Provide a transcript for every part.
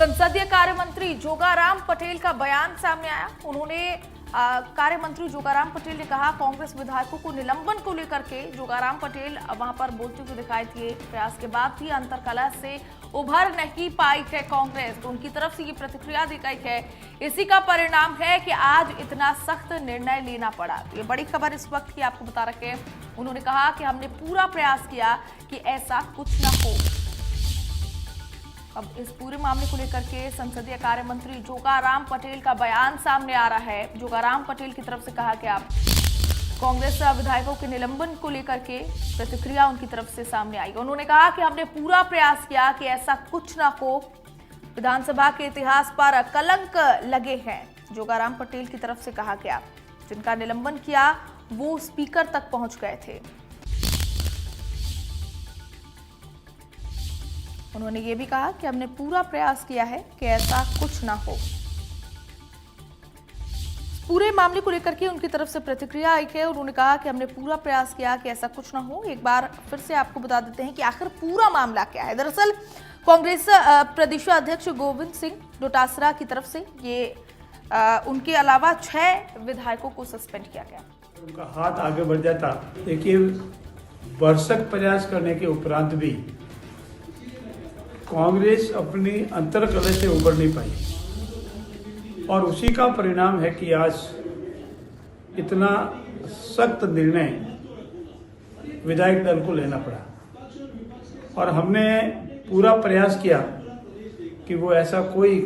संसदीय कार्य मंत्री जोगाराम पटेल का बयान सामने आया। उन्होंने कार्य मंत्री जोगाराम पटेल ने कहा, कांग्रेस विधायकों को निलंबन को लेकर के जोगाराम पटेल वहां पर बोलते हुए दिखाई दिए। प्रयास के बाद भी अंतरकलह से उभर नहीं पाई है कांग्रेस, तो उनकी तरफ से ये प्रतिक्रिया दी गई है। इसी का परिणाम है कि आज इतना सख्त निर्णय लेना पड़ा। ये बड़ी खबर इस वक्त की आपको बता रखे। उन्होंने कहा कि हमने पूरा प्रयास किया कि ऐसा कुछ ना हो। अब इस पूरे मामले को लेकर के संसदीय कार्य मंत्री जोगाराम पटेल का बयान सामने आ रहा है। जोगाराम पटेल की तरफ से कहा कि आप कांग्रेस विधायकों के निलंबन को लेकर के प्रतिक्रिया उनकी तरफ से सामने आई। उन्होंने कहा कि हमने पूरा प्रयास किया कि ऐसा कुछ ना हो। विधानसभा के इतिहास पर कलंक लगे हैं, जोगाराम पटेल की तरफ से कहा गया। जिनका निलंबन किया वो स्पीकर तक पहुंच गए थे। उन्होंने ये भी कहा कि हमने पूरा प्रयास किया है कि ऐसा कुछ ना हो। पूरे मामले को लेकर के उनकी तरफ से प्रतिक्रिया आई है। उन्होंने कहा कि हमने पूरा प्रयास किया कि ऐसा कुछ ना हो। एक बार फिर से आपको बता देते हैं कि आखिर पूरा मामला क्या है। दरअसल कांग्रेस प्रदेशाध्यक्ष गोविंद सिंह डोटासरा की तरफ से ये उनके अलावा 6 विधायकों को सस्पेंड किया गया। उनका हाथ आगे बढ़ जाता। देखिए, भरसक प्रयास करने के उपरांत भी कांग्रेस अपनी अंतर्कलह से उबर नहीं पाई और उसी का परिणाम है कि आज इतना सख्त निर्णय विधायक दल को लेना पड़ा। और हमने पूरा प्रयास किया कि वो ऐसा कोई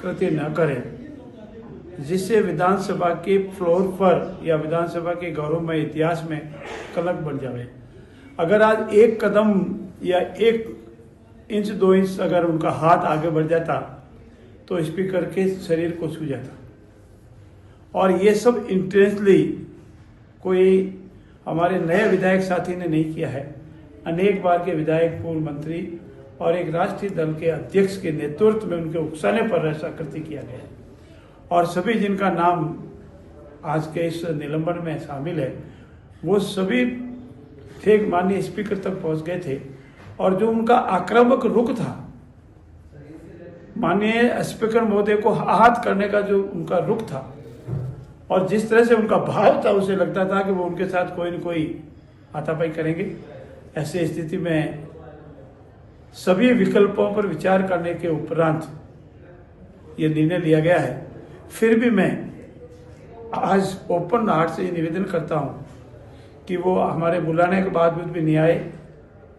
कृत्य न करे जिससे विधानसभा के फ्लोर पर या विधानसभा के गौरवमय इतिहास में कलंक बन जाए। अगर आज एक कदम या 1 इंच 2 इंच अगर उनका हाथ आगे बढ़ जाता तो स्पीकर के शरीर को छू जाता। और ये सब इंटेंशनली कोई हमारे नए विधायक साथी ने नहीं किया है। अनेक बार के विधायक, पूर्व मंत्री और एक राष्ट्रीय दल के अध्यक्ष के नेतृत्व में उनके उकसाने पर ऐसा कृत्य किया गया है। और सभी जिनका नाम आज के इस निलंबन में शामिल है वो सभी थे माननीय स्पीकर तक पहुंच गए थे। और जो उनका आक्रामक रुख था, माननीय स्पीकर महोदय को आहत करने का जो उनका रुख था और जिस तरह से उनका भाव था, उसे लगता था कि वो उनके साथ कोई न कोई हाथापाई करेंगे। ऐसे स्थिति में सभी विकल्पों पर विचार करने के उपरांत ये निर्णय लिया गया है। फिर भी मैं आज ओपन हार्ट से ये निवेदन करता हूँ कि वो हमारे बुलाने के बावजूद भी नहीं आए,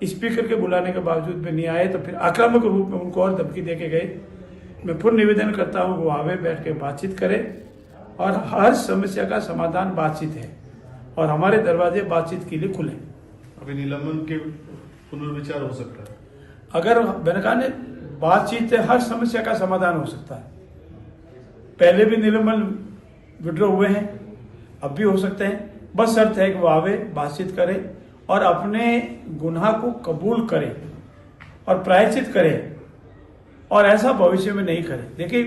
स्पीकर के बुलाने के बावजूद भी नहीं आए, तो फिर आक्रामक रूप में उनको और धमकी दे के गए। मैं फिर निवेदन करता हूँ वो आवे, बैठ के बातचीत करें और हर समस्या का समाधान बातचीत है और हमारे दरवाजे बातचीत के लिए खुले। अभी निलंबन के पुनर्विचार हो सकता है। अगर मैंने कहा ने बातचीत से हर समस्या का समाधान हो सकता है। पहले भी निलंबन विड्रॉ हुए हैं, अब भी हो सकते हैं। बस शर्त है कि वो आवे, बातचीत करे और अपने गुनाह को कबूल करे और प्रायश्चित करे और ऐसा भविष्य में नहीं करे। देखिए,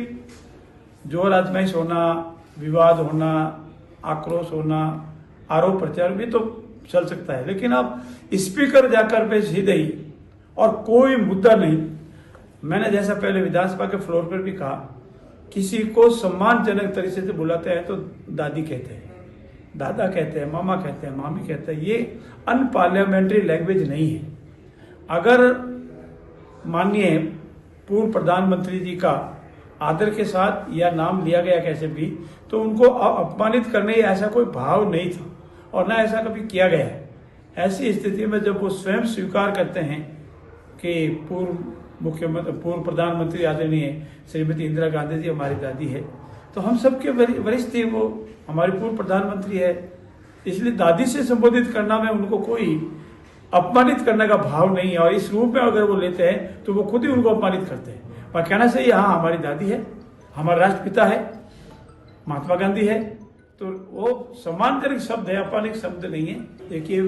जोर आजमाइश होना, विवाद होना, आक्रोश होना, आरोप प्रत्यारोप भी तो चल सकता है, लेकिन आप स्पीकर जाकर पे सीधे ही और कोई मुद्दा नहीं। मैंने जैसा पहले विधानसभा के फ्लोर पर भी कहा, किसी को सम्मानजनक तरीके से बुलाते हैं तो दादी कहते हैं, दादा कहते हैं, मामा कहते हैं, मामी कहते हैं। ये अनपार्लियामेंट्री लैंग्वेज नहीं है। अगर माननीय पूर्व प्रधानमंत्री जी का आदर के साथ या नाम लिया गया कैसे भी, तो उनको अपमानित करने ऐसा कोई भाव नहीं था और ना ऐसा कभी किया गया है। ऐसी स्थिति में जब वो स्वयं स्वीकार करते हैं कि पूर्व प्रधानमंत्री आदरणीय श्रीमती इंदिरा गांधी जी हमारी दादी है, तो हम सबके वरिष्ठ थी, वो हमारी पूर्व प्रधानमंत्री है, इसलिए दादी से संबोधित करना में उनको कोई अपमानित करने का भाव नहीं है। और इस रूप में अगर वो लेते हैं तो वो खुद ही उनको अपमानित करते हैं। पर कहना चाहिए हाँ, हमारी दादी है, हमारा राष्ट्रपिता है, महात्मा गांधी है, तो वो सम्मानजनक शब्द है, अपमानित शब्द नहीं है। देखिए,